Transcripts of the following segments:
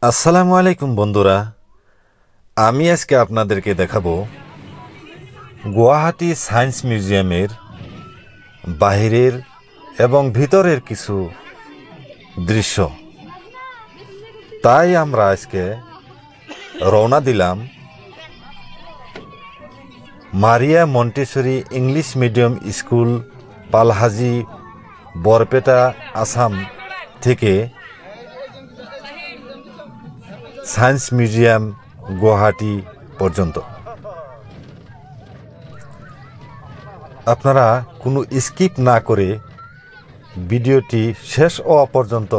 আসসালামু আলাইকুম বন্ধুরা, আমি আজকে আপনাদেরকে দেখাবো গুয়াহাটি সায়েন্স মিউজিয়ামের বাহিরের এবং ভিতরের কিছু দৃশ্য। তাই আমরা আজকে রওনা দিলাম Maria Montessori English medium school, Palhazi, Barpeta, Assam থেকে সায়েন্স মিউজিয়াম গুয়াহাটি পর্যন্ত। আপনারা কোনো স্কিপ না করে ভিডিওটি শেষ হওয়া পর্যন্ত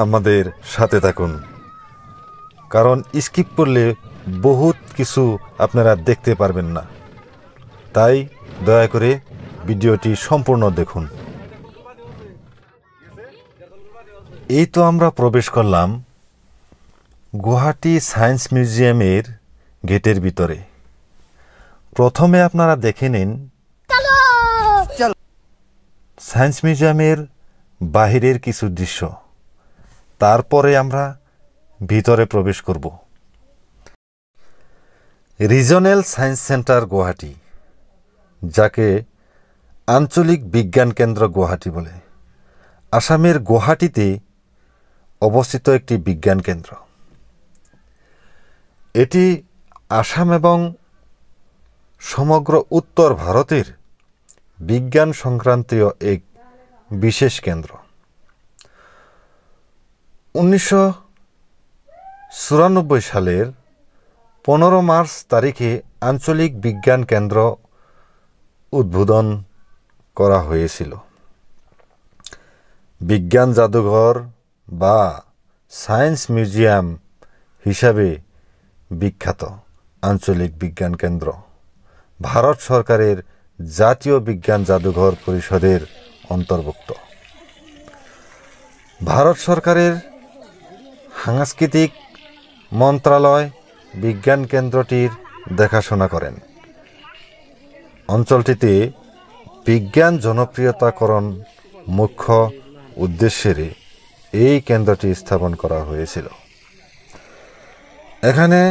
আমাদের সাথে থাকুন, কারণ স্কিপ করলে বহুত কিছু আপনারা দেখতে পারবেন না। তাই দয়া করে ভিডিওটি সম্পূর্ণ দেখুন। এই তো আমরা প্রবেশ করলাম গুয়াহাটি সায়েন্স মিউজিয়ামের গেটের ভিতরে। প্রথমে আপনারা দেখে নিন সায়েন্স মিউজিয়ামের বাহিরের কিছু দৃশ্য, তারপরে আমরা ভিতরে প্রবেশ করব। রিজনাল সায়েন্স সেন্টার গুয়াহাটি, যাকে আঞ্চলিক বিজ্ঞান কেন্দ্র গুয়াহাটি বলে, আসামের গুয়াহাটিতে অবস্থিত একটি বিজ্ঞান কেন্দ্র। এটি আসাম এবং সমগ্র উত্তর ভারতের বিজ্ঞান সংক্রান্তীয় এক বিশেষ কেন্দ্র। 1994 সালের 15 মার্চ তারিখে আঞ্চলিক বিজ্ঞান কেন্দ্র উদ্বোধন করা হয়েছিল। বিজ্ঞান জাদুঘর বা সায়েন্স মিউজিয়াম হিসাবে বিখ্যাত আঞ্চলিক বিজ্ঞান কেন্দ্র ভারত সরকারের জাতীয় বিজ্ঞান জাদুঘর পরিষদের অন্তর্ভুক্ত। ভারত সরকারের সাংস্কৃতিক মন্ত্রণালয় বিজ্ঞান কেন্দ্রটির দেখাশোনা করেন। অঞ্চলটিতে বিজ্ঞান জনপ্রিয়তাকরণ মুখ্য উদ্দেশ্যে এই কেন্দ্রটি স্থাপন করা হয়েছিল। এখানে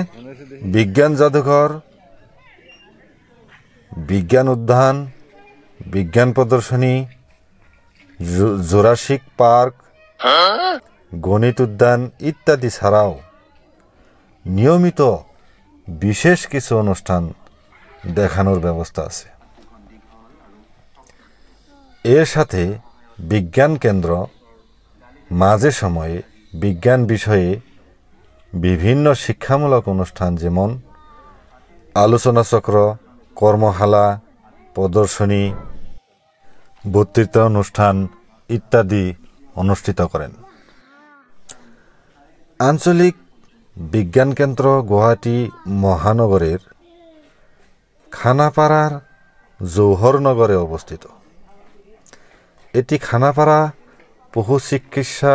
বিজ্ঞান জাদুঘর, বিজ্ঞান উদ্যান, বিজ্ঞান প্রদর্শনী, জুরাসিক পার্ক, গণিত উদ্যান ইত্যাদি ছাড়াও নিয়মিত বিশেষ কিছু অনুষ্ঠান দেখানোর ব্যবস্থা আছে। এর সাথে বিজ্ঞান কেন্দ্র মাঝে সময়ে বিজ্ঞান বিষয়ে বিভিন্ন শিক্ষামূলক অনুষ্ঠান, যেমন আলোচনা চক্র, কর্মশালা, প্রদর্শনী, বক্তৃতা অনুষ্ঠান ইত্যাদি অনুষ্ঠিত করেন। আঞ্চলিক বিজ্ঞান কেন্দ্র গুয়াহাটি মহানগরের খানাপাড়ার জৌহরনগরে অবস্থিত। এটি খানাপাড়া পশু চিকিৎসা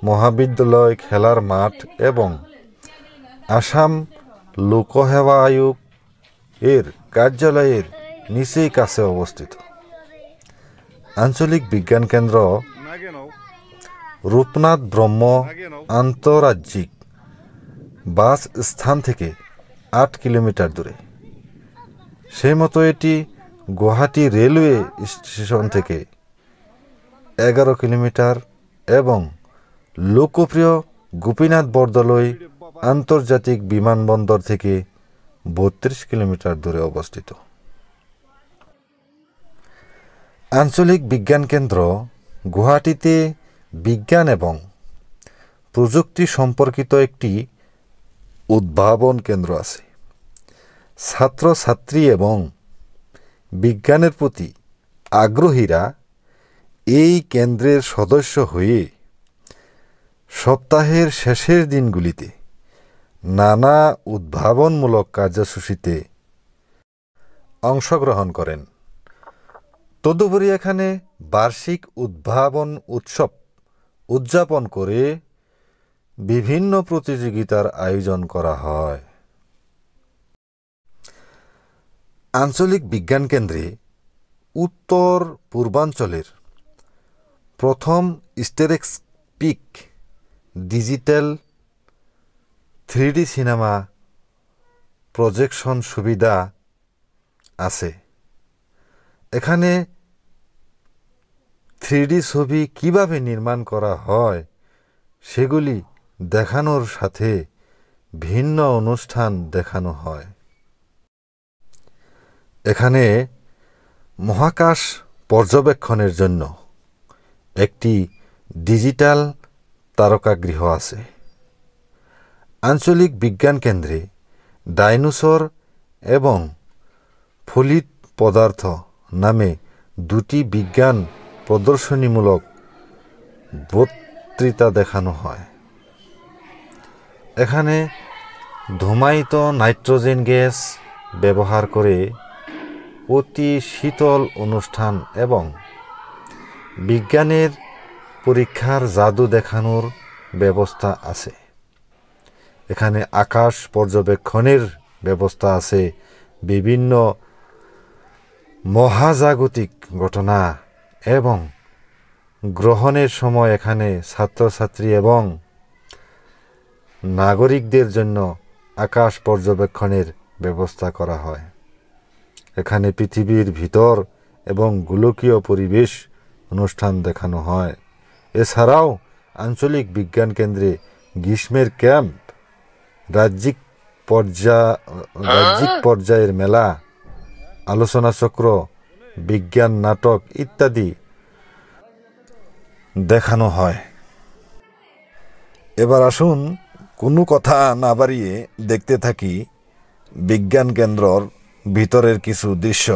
মহাবিদ্যালয়, খেলার মাঠ এবং আসাম লোকসেবা আয়োগ এর কার্যালয়ের নিচেই কাছে অবস্থিত। আঞ্চলিক বিজ্ঞান কেন্দ্র রূপনাথ ব্রহ্ম আন্তরাজ্যিক বাস স্থান থেকে 8 কিলোমিটার দূরে। সেই মতো এটি গুয়াহাটি রেলওয়ে স্টেশন থেকে 11 কিলোমিটার এবং লোকপ্রিয় গোপীনাথ বরদলৈ আন্তর্জাতিক বিমানবন্দর থেকে 32 কিলোমিটার দূরে অবস্থিত। আঞ্চলিক বিজ্ঞান কেন্দ্র গুয়াহাটিতে বিজ্ঞান এবং প্রযুক্তি সম্পর্কিত একটি উদ্ভাবন কেন্দ্র আছে। ছাত্রছাত্রী এবং বিজ্ঞানের প্রতি আগ্রহীরা এই কেন্দ্রের সদস্য হয়ে সপ্তাহের শেষের দিনগুলিতে নানা উদ্ভাবনমূলক কার্যসূচিতে অংশগ্রহণ করেন। তদুপরি এখানে বার্ষিক উদ্ভাবন উৎসব উদযাপন করে বিভিন্ন প্রতিযোগিতার আয়োজন করা হয়। আঞ্চলিক বিজ্ঞান কেন্দ্রে উত্তর পূর্বাঞ্চলের প্রথম স্টেরেক্স পিক ডিজিটাল 3D সিনেমা প্রজেকশন সুবিধা আছে। এখানে 3D ছবি কিভাবে নির্মাণ করা হয় সেগুলি দেখানোর সাথে ভিন্ন অনুষ্ঠান দেখানো হয়। এখানে মহাকাশ পর্যবেক্ষণের জন্য একটি ডিজিটাল তারকাগৃহ আছে। আঞ্চলিক বিজ্ঞান কেন্দ্রে ডাইনোসর এবং ফলিত পদার্থ নামে দুটি বিজ্ঞান প্রদর্শনীমূলক বক্তৃতা দেখানো হয়। এখানে ধূমায়িত নাইট্রোজেন গ্যাস ব্যবহার করে অতি শীতল অনুষ্ঠান এবং বিজ্ঞানের পরীক্ষার জাদু দেখানোর ব্যবস্থা আছে। এখানে আকাশ পর্যবেক্ষণের ব্যবস্থা আছে। বিভিন্ন মহাজাগতিক ঘটনা এবং গ্রহণের সময় এখানে ছাত্রছাত্রী এবং নাগরিকদের জন্য আকাশ পর্যবেক্ষণের ব্যবস্থা করা হয়। এখানে পৃথিবীর ভিতর এবং গোলকীয় পরিবেশ অনুষ্ঠান দেখানো হয়। এছাড়াও আঞ্চলিক বিজ্ঞান কেন্দ্রে গ্রীষ্মের ক্যাম্প, রাজ্যিক পর্যায়ের মেলা, আলোচনা চক্র, বিজ্ঞান নাটক ইত্যাদি দেখানো হয়। এবার আসুন কোনো কথা না বাড়িয়ে দেখতে থাকি বিজ্ঞান কেন্দ্রর ভিতরের কিছু দৃশ্য।